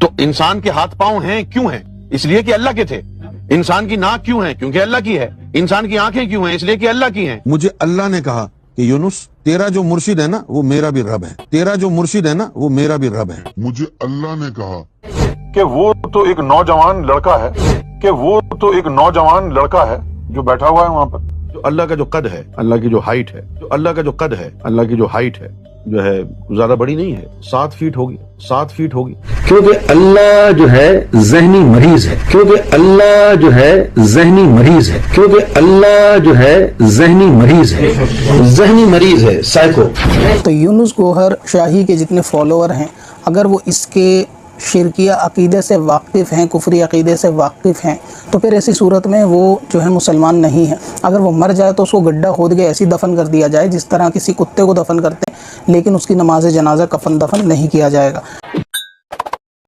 تو انسان کے ہاتھ پاؤں ہیں کیوں ہیں؟ اس لیے کہ اللہ کے تھے. انسان کی ناک کیوں ہے؟ کیونکہ اللہ کی ہے. انسان کی آنکھیں کیوں ہیں؟ اس لیے کہ اللہ کی ہیں. مجھے اللہ نے کہا کہ یونس تیرا جو مرشد ہے نا وہ میرا بھی رب ہے. تیرا جو مرشد ہے نا وہ میرا بھی رب ہے. مجھے اللہ نے کہا کہ وہ تو ایک نوجوان لڑکا ہے جو بیٹھا ہوا ہے وہاں پر. جو اللہ کا جو قد ہے، اللہ کی جو ہائٹ ہے، جو ہے زیادہ بڑی نہیں ہے. 7 فیٹ ہوگی. کیونکہ اللہ جو ہے ذہنی مریض ہے، سائیکو. تو یونس گوہر شاہی کے جتنے فالوور ہیں، اگر وہ اس کے شرکیہ عقیدے سے واقف ہیں، کفری عقیدے سے واقف ہیں، تو پھر ایسی صورت میں وہ جو ہے مسلمان نہیں ہے. اگر وہ مر جائے تو اس کو گڈھا کھود کے ایسی دفن کر دیا جائے جس طرح کسی کتے کو دفن کرتے ہیں، لیکن اس کی نماز جنازہ کفن دفن نہیں کیا جائے گا.